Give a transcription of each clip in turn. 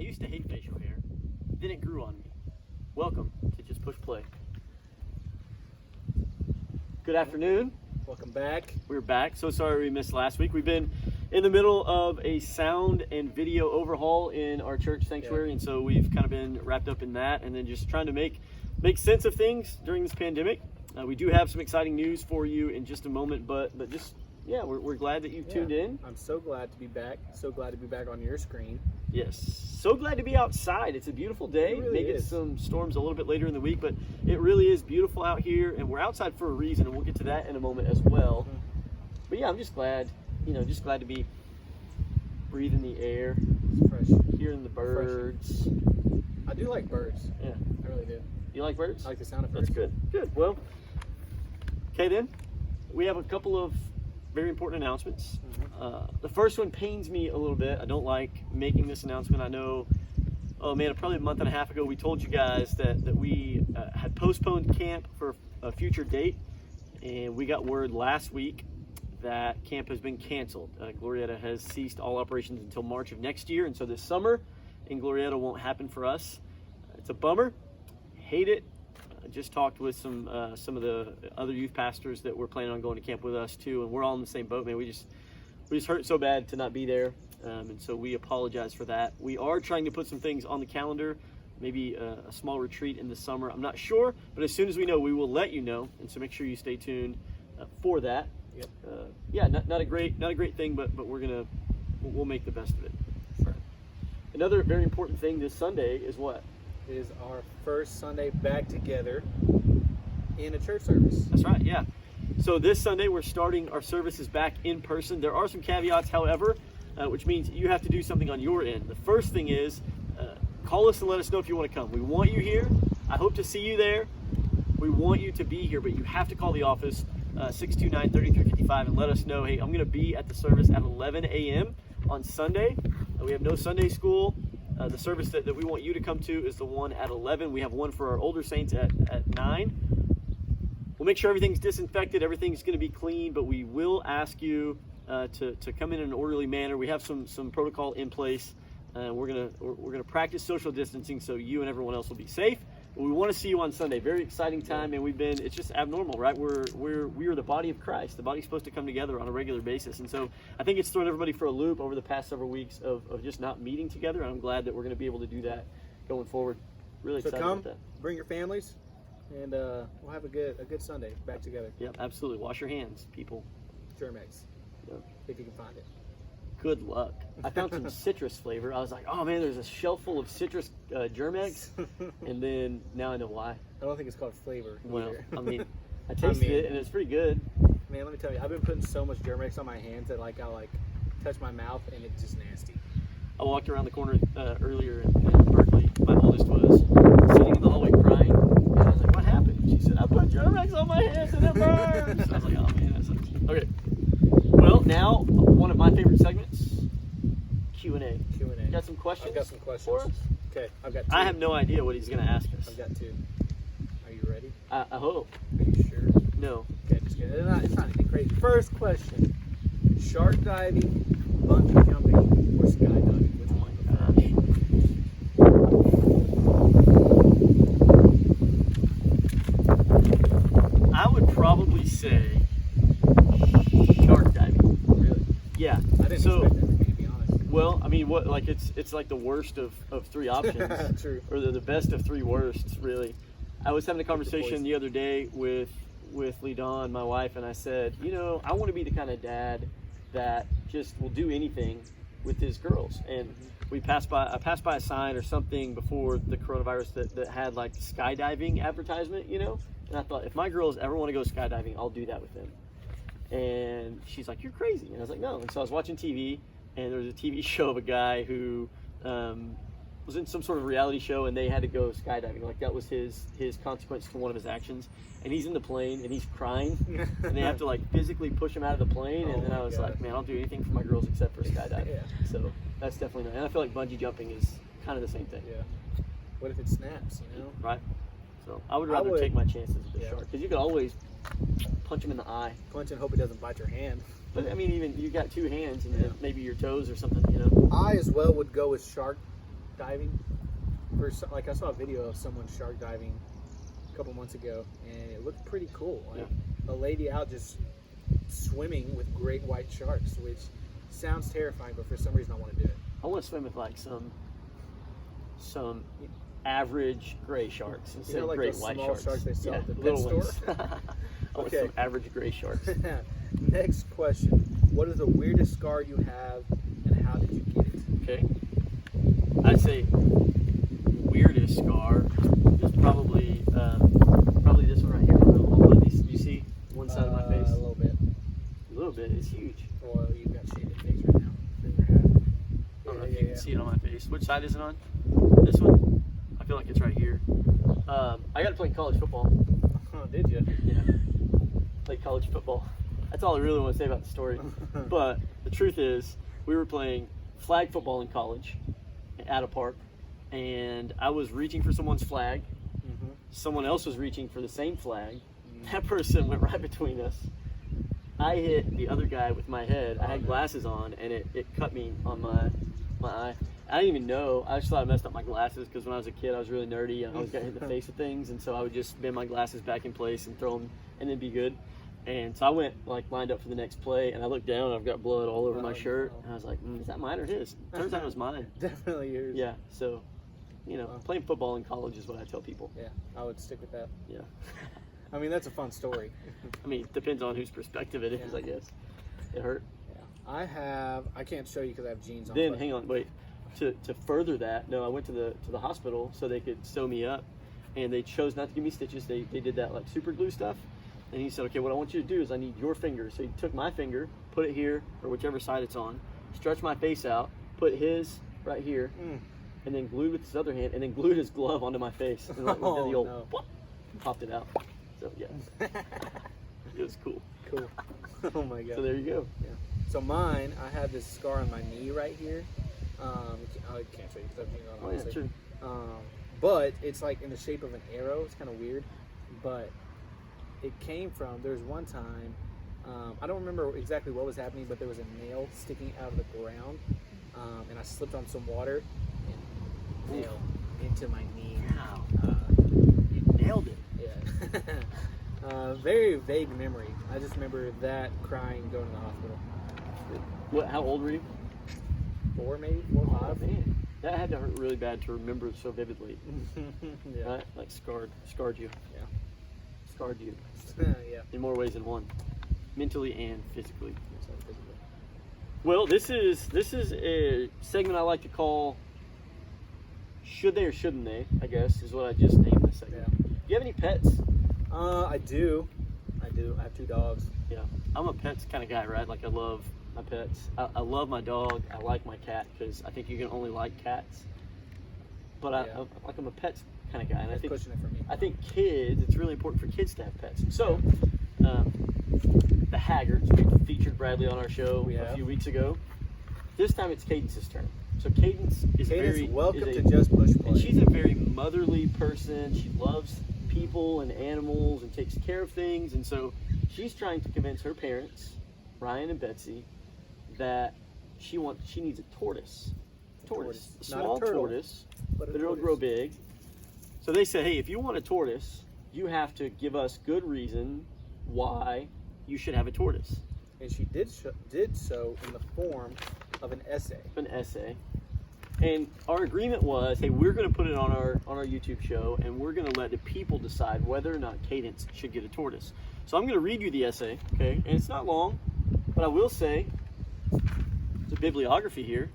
used to hate facial hair, then it grew on me. Welcome to Just Push Play. Good afternoon. Welcome back. We're back. So sorry we missed last week. We've been in the middle of a sound and video overhaul in our church sanctuary, and so we've kind of been wrapped up in that, and then just trying to make sense of things during this pandemic. We do have some exciting news for you in just a moment, but just we're glad that you've tuned in. I'm so glad to be back. So glad to be back on your screen. Yes, so glad to be outside. It's a beautiful day. It really Maybe is. some storms a little bit later in the week, but it really is beautiful out here, and we're outside for a reason, and we'll get to that in a moment as well. But yeah, I'm just glad, to be breathing the air, It's fresh. hearing the birds. I do like birds. Yeah, I really do. you like birds? I like the sound of birds. That's good. Good. Well, okay then, we have a couple of very important announcements. The first one pains me a little bit. I don't like making this announcement. I know, probably a month and a half ago, we told you guys that we had postponed camp for a future date, and we got word last week that camp has been canceled. Glorieta has ceased all operations until March of next year, and so this summer in Glorieta won't happen for us. It's a bummer. Hate it. I just talked with some of the other youth pastors that were planning on going to camp with us too, and we're all in the same boat, man. We just hurt so bad to not be there, and so we apologize for that. We are trying to put some things on the calendar, maybe a small retreat in the summer. I'm not sure, but as soon as we know, we will let you know, and so make sure you stay tuned for that. Yep. Not a great thing, but we'll make the best of it. Sure. Another very important thing this Sunday is what? It is our first Sunday back together in a church service. That's right, yeah. So this Sunday we're starting our services back in person. There are some caveats, however, which means you have to do something on your end. The first thing is call us and let us know if you want to come. We want you here. I hope to see you there. We want you to be here, but you have to call the office 629-3355 and let us know, hey, I'm going to be at the service at 11 a.m. on Sunday. We have no Sunday school. The service that we want you to come to is the one at 11. We have one for our older saints at 9. We'll make sure everything's disinfected, everything's going to be clean, but we will ask you to come in an orderly manner. We have some protocol in place. We're gonna practice social distancing so you and everyone else will be safe. But we want to see you on Sunday. Very exciting time, and it's just abnormal, right? We are the body of Christ. The body's supposed to come together on a regular basis, and so I think it's thrown everybody for a loop over the past several weeks of just not meeting together. And I'm glad that we're going to be able to do that going forward. Really So excited come, about that. bring your families, and we'll have a good Sunday back together. Yep, absolutely. Wash your hands, people. Germex, Yep. if you can find it. Good luck. I found some citrus flavor. I was like, oh man, there's a shelf full of citrus Germex, and then now I know why. I don't think it's called flavor. Well, either. I mean, I tasted it and it's pretty good. Man, let me tell you, I've been putting so much Germex on my hands that I touch my mouth and it's just nasty. I walked around the corner earlier in Berkeley. My oldest was sitting in the hallway crying, and I was like, what happened? She said, I put Germex on my hands and it burns. I was like, oh man, that sucks. Okay. Well, now one of my favorite segments, Q&A. Q&A. Got some questions? I've got some questions. For us? Okay, I've got two. I have no idea what he's going to ask us. I've got two. Are you ready? I hope. Are you sure? No. Okay, just kidding. It's not anything crazy. First question: shark diving, bungee jumping, or skydiving? Which Oh my gosh. I would probably say shark diving. Really? Yeah. I didn't So, expect that from you, to be honest. well, I mean, what? Like it's like the worst of three options, True. or the best of three worsts, really. I was having a conversation poison. the other day with Lee Dawn, my wife, and I said, I want to be the kind of dad that just will do anything with his girls. And I passed by a sign or something before the coronavirus that had like skydiving advertisement, and I thought, if my girls ever want to go skydiving, I'll do that with them. And she's like, you're crazy. And I was like, no. And so I was watching TV, and there was a TV show of a guy who was in some sort of reality show, and they had to go skydiving. Like that was his consequence to one of his actions. And he's in the plane, and he's crying, and they have to like physically push him out of the plane. And then I was like, man, I'll do anything for my girls except for skydiving. Yeah. So that's definitely not. And I feel like bungee jumping is kind of the same thing. Yeah. What if it snaps? Right. So I would rather take my chances with the shark, because you could always punch him in the eye. Punch and hope it doesn't bite your hand. But I mean, even you got two hands, and then maybe your toes or something, I as well would go with shark diving. Like I saw a video of someone shark diving a couple months ago, and it looked pretty cool. Like a lady out just swimming with great white sharks, which sounds terrifying, but for some reason I want to do it. I want to swim with like some average gray sharks instead like of great those white small sharks they sell at the pet little store? ones. I want some average gray sharks. Next question. What is the weirdest scar you have, and how did you get it? Okay. I'd say weirdest scar is probably this one right here. All of these, you see one side of my face? A little bit. A little bit. It's huge. Well, you've got shaded face right now. In your hat. I don't know if you can see it on my face. Which side is it on? This one? I feel like it's right here. I got to play college football. Oh, did you? Yeah. Played college football. That's all I really want to say about the story. But the truth is, we were playing flag football in college at a park, and I was reaching for someone's flag. Mm-hmm. Someone else was reaching for the same flag. That person went right between us. I hit the other guy with my head. I had glasses on, and it cut me on my eye. I didn't even know. I just thought I messed up my glasses because when I was a kid, I was really nerdy. I always got hit in the face with things, and so I would just bend my glasses back in place and throw them, and then be good. And so I went lined up for the next play, and I looked down, and I've got blood all over my shirt, and I was like, is that mine or his? Turns out it was mine. Definitely yours. Yeah, so, playing football in college is what I tell people. Yeah, I would stick with that. Yeah. I mean, that's a fun story. I mean, it depends on whose perspective it is, I guess. It hurt. Yeah. I can't show you because I have jeans on. Then, hang on, wait. To further that, no, I went to the hospital so they could sew me up, and they chose not to give me stitches. They did that like super glue stuff. And he said, okay, what I want you to do is I need your finger. So he took my finger, put it here, or whichever side it's on, stretched my face out, put his right here, and then glued with his other hand, and then glued his glove onto my face. And like did the old, whoop, and popped it out. So, yeah. It was cool. Cool. Oh, my God. So there you go. Yeah. So mine, I have this scar on my knee right here. I can't show you because I've jeans on, obviously. True. But it's like in the shape of an arrow. It's kind of weird. But it came from, there's one time, I don't remember exactly what was happening, but there was a nail sticking out of the ground, and I slipped on some water, and nail into my knee. Wow. You nailed it. Yeah. Very vague memory. I just remember that, crying, going to the hospital. How old were you? 4 maybe? 4 or 5? Oh, man. That had to hurt really bad to remember so vividly. Yeah. Right? Like scarred you. Yeah. Scarred you. Yeah. In more ways than one. Mentally and physically. Well, this is a segment I like to call Should They or Shouldn't They, I guess, is what I just named this segment. Yeah. Do you have any pets? I do. I have 2 dogs. Yeah. I'm a pets kind of guy, right? Like I love my pets. I love my dog. I like my cat because I think you can only like cats. But I'm a pets kind of guy, and I think pushing it for me. I think kids. It's really important for kids to have pets. So, the Haggards. We featured Bradley on our show a few weeks ago. This time it's Cadence's turn. So Cadence is welcome to Just Push Play. And she's a very motherly person. She loves people and animals and takes care of things, and so she's trying to convince her parents, Ryan and Betsy, that she needs a tortoise. A small tortoise, but it'll grow big. So they said, hey, if you want a tortoise, you have to give us good reason why you should have a tortoise. And she did so in the form of an essay. And our agreement was, hey, we're going to put it on our YouTube show, and we're going to let the people decide whether or not Cadence should get a tortoise. So I'm going to read you the essay, okay? And it's not long, but I will say, it's a bibliography here.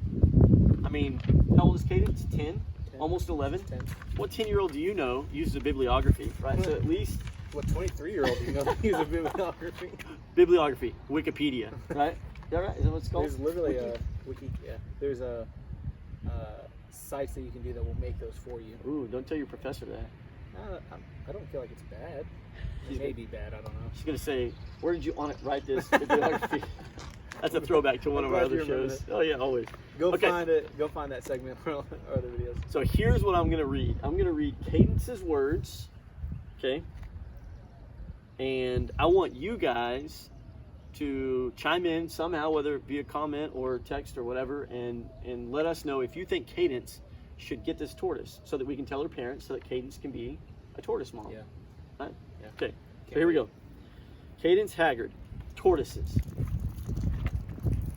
I mean, how old is Cadence? 10? Almost 11? 10. What 10-year-old do you know uses a bibliography, right? So at least... What 23-year-old do you know uses a bibliography? Bibliography, Wikipedia, right? Is that right? Is that what it's called? There's literally a wiki. Yeah. There's a sites that you can do that will make those for you. Ooh, don't tell your professor that. I don't feel like it's bad. It may be bad. I don't know. She's gonna say, "Where did you write this bibliography?" That's a throwback to one of our other shows. Oh yeah, always. Find it. Go find that segment for our other videos. So here's what I'm gonna read. I'm gonna read Cadence's words. Okay. And I want you guys to chime in somehow, whether it be a comment or text or whatever, and let us know if you think Cadence should get this tortoise so that we can tell her parents so that Cadence can be a tortoise mom. Yeah. Right? Yeah. Okay. So here we go. Cadence Haggard, tortoises.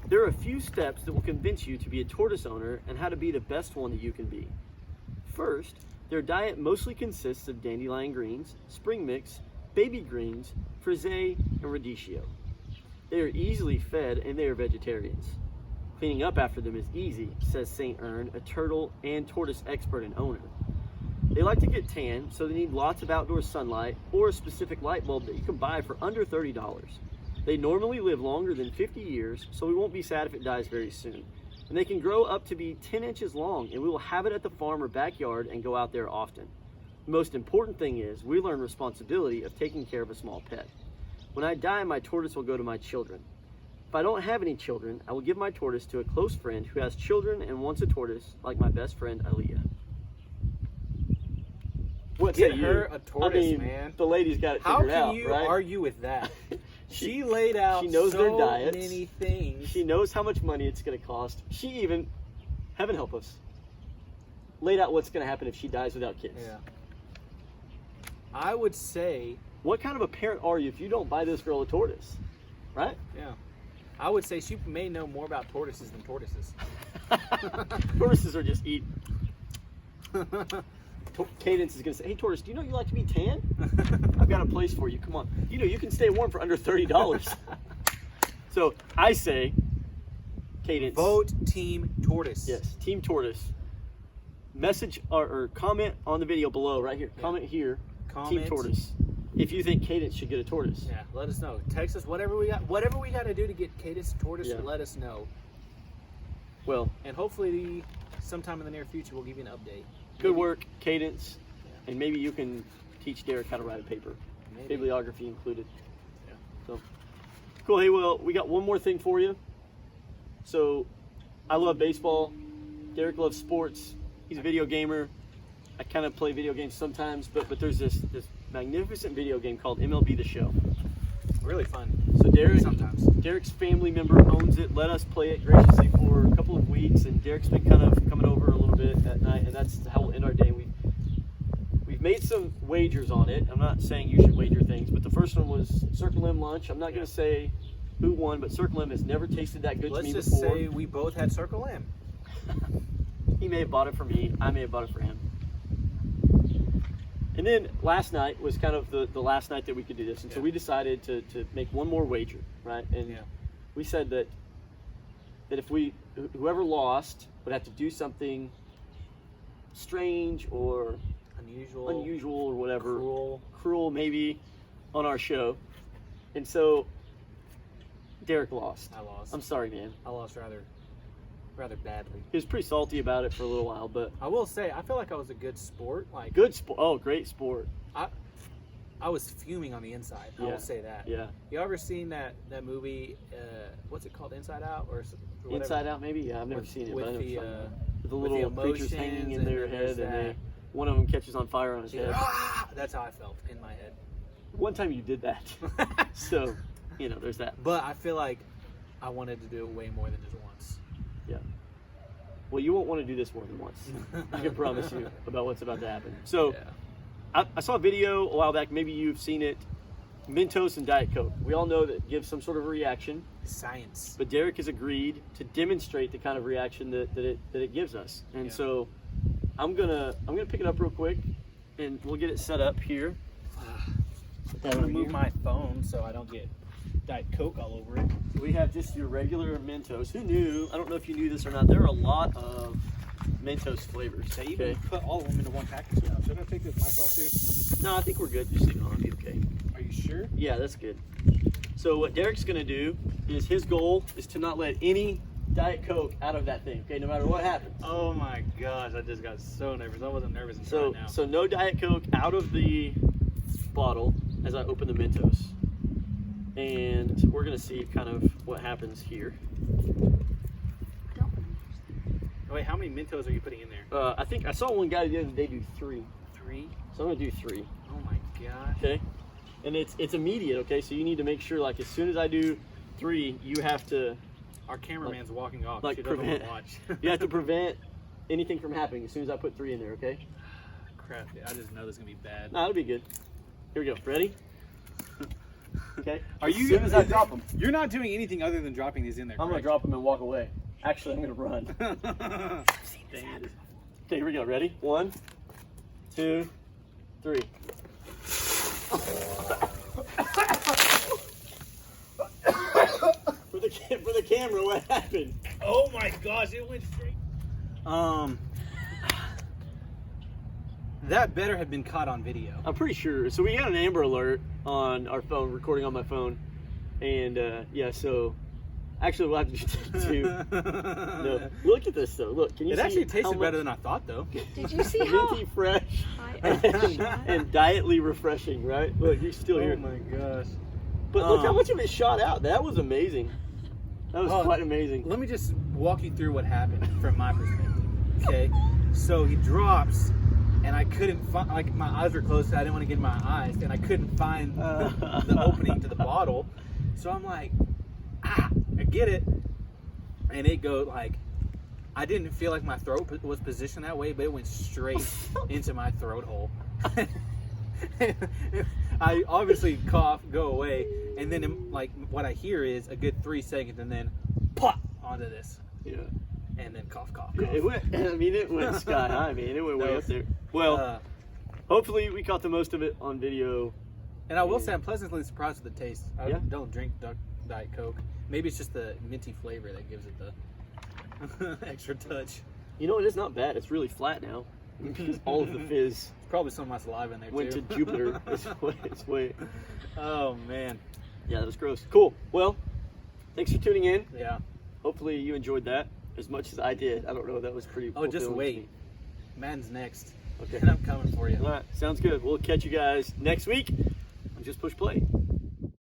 There are a few steps that will convince you to be a tortoise owner and how to be the best one that you can be. First, their diet mostly consists of dandelion greens, spring mix, baby greens, frisee, and radicchio. They are easily fed and they are vegetarians. Cleaning up after them is easy, says St. Ern, a turtle and tortoise expert and owner. They like to get tan, so they need lots of outdoor sunlight or a specific light bulb that you can buy for under $30. They normally live longer than 50 years, so we won't be sad if it dies very soon. And they can grow up to be 10 inches long, and we will have it at the farm or backyard and go out there often. The most important thing is we learn responsibility of taking care of a small pet. When I die, my tortoise will go to my children. If I don't have any children, I will give my tortoise to a close friend who has children and wants a tortoise, like my best friend, Aaliyah. What Get say her you? a tortoise, I mean, man. The lady's got it How figured can out, you right? argue with that? She laid out she knows so their diets. many things. She knows how much money it's going to cost. She even, heaven help us, laid out what's going to happen if she dies without kids. Yeah. I would say, What kind of a parent are you if you don't buy this girl a tortoise? Right? yeah. I would say she may know more about tortoises than tortoises. Tortoises are just eat. Cadence is going to say, hey, tortoise, do you know you like to be tan? I've got a place for you. Come on. You know, you can stay warm for under $30. So I say, Cadence. Vote Team Tortoise. Yes, Team Tortoise. Message or comment on the video below, right here. Yeah. Comment here. Comment. Team Tortoise. If you think Cadence should get a tortoise. Yeah, let us know. Text us whatever we got. Whatever we got to do to get Cadence a tortoise, Yeah. let us know. Well, And hopefully, sometime in the near future, we'll give you an update. good Maybe- work, Cadence. Yeah. And maybe you can teach Derek how to write a paper. Maybe. Bibliography included. Yeah. So cool. Hey, well, we got one more thing for you. So I love baseball. Derek loves sports. He's a video gamer. I kind of play video games sometimes, but there's this magnificent video game called MLB The Show. Really fun. So Sometimes. Derek's family member owns it. Let us play it graciously for a couple of weeks, and Derek's been kind of coming over a little bit at night, and that's how we'll end our day. We've made some wagers on it. I'm not saying you should wager things, but the first one was Circle M lunch. I'm not going to say who won, but Circle M has never tasted that good Let's to me just before. say we both had Circle M. He may have bought it for me. I may have bought it for him. And then last night was kind of the last night that we could do this. And so Yeah. we decided to make one more wager, right? And Yeah. we said that if whoever lost would have to do something strange or unusual or whatever, cruel maybe, on our show. And so Derek lost. I lost. I'm sorry, man. I lost rather badly. He was pretty salty about it for a little while, but I will say, I feel like I was a good sport. Like good sport. Oh, great sport. I was fuming on the inside. I Yeah. will say that. Yeah. You ever seen that movie? What's it called? Inside Out or whatever? Inside Out, maybe. Yeah, I've never With- seen it. with but I know the, what you're talking about. With the with little the creatures hanging emotions, in and their then there's head, and that. one of them catches on fire on his She's head. like, "Ah!" That's how I felt in my head. One time you did that, so there's that. But I feel like I wanted to do it way more than just once. Yeah. Well, you won't want to do this more than once. I can promise you about what's about to happen. So, Yeah. I saw a video a while back. Maybe you've seen it. Mentos and Diet Coke. We all know that gives some sort of reaction, Science. but Derek has agreed to demonstrate the kind of reaction that it gives us. And Yeah. so, I'm gonna pick it up real quick, and we'll get it set up here. I'm gonna move my phone so I don't get Diet Coke all over it. We have just your regular Mentos. Who knew? I don't know if you knew this or not. There are a lot of Mentos flavors. They even Okay. put all of them into one package now. Should I take this mic off too? No, I think we're good. Just leave it on. It'll be okay. Are you sure? Yeah, that's good. So what Derek's gonna do is his goal is to not let any Diet Coke out of that thing. Okay, no matter what happens. Oh my gosh, I just got so nervous. I wasn't nervous until So right now. so no Diet Coke out of the bottle as I open the Mentos. And we're gonna see kind of what happens here. Wait, how many Mentos are you putting in there? I think I saw one guy the other day do 3. 3? So I'm gonna do 3. Oh my gosh. Okay, and it's immediate. Okay, so you need to make sure, like, as soon as I do 3, you have to Our cameraman's walking off. like She doesn't prevent. want to watch. You have to prevent anything from happening as soon as I put 3 in there, okay? Crap, I just know this is gonna be bad. Nah, it'll be good. Here we go. Ready? Okay. Are As you? soon as I drop them, You're not doing anything other than dropping these in there. I'm gonna drop them and walk away. Actually, I'm gonna run. drop. Dang it. Okay, here we go. Ready? 1, 2, 3. For the camera, what happened? Oh my gosh, it went straight. That better have been caught on video. I'm pretty sure. So we got an Amber Alert on our phone, recording on my phone, and yeah. So actually, we'll have to do 2. No, look at this though. Look, can you It see actually how tasted much better than I thought, though. Did you see how minty fresh high and dietly refreshing? Right? Look, you're still here. Oh my gosh. But look how much of it shot out. That was amazing. That was Oh, quite amazing. Let me just walk you through what happened from my perspective. Okay, so he drops, and I couldn't find. Like my eyes were closed, so I didn't want to get in my eyes, and I couldn't find the opening to the bottle. So I'm like, I get it, and it goes like. I didn't feel like my throat was positioned that way, but it went straight into my throat hole. I obviously cough, go away, and then like what I hear is a good 3 seconds, and then pop onto this, Yeah. and then cough. Yeah, it went. I mean, it went sky high, man. It went way up there. Well, hopefully we caught the most of it on video. And I will say I'm pleasantly surprised with the taste. I Yeah. don't drink Diet Coke. Maybe it's just the minty flavor that gives it the extra touch. You know, it is not bad. It's really flat now because all of the fizz It's probably some of my saliva in there went too. to Jupiter. It's way. Oh man. Yeah, that was gross. Cool. Well, thanks for tuning in. Yeah. Hopefully you enjoyed that as much as I did. I don't know. That was pretty. Oh, just fulfilling to wait. me. Man's next. Okay. And I'm coming for you. All right. Sounds good. We'll catch you guys next week on Just Push Play.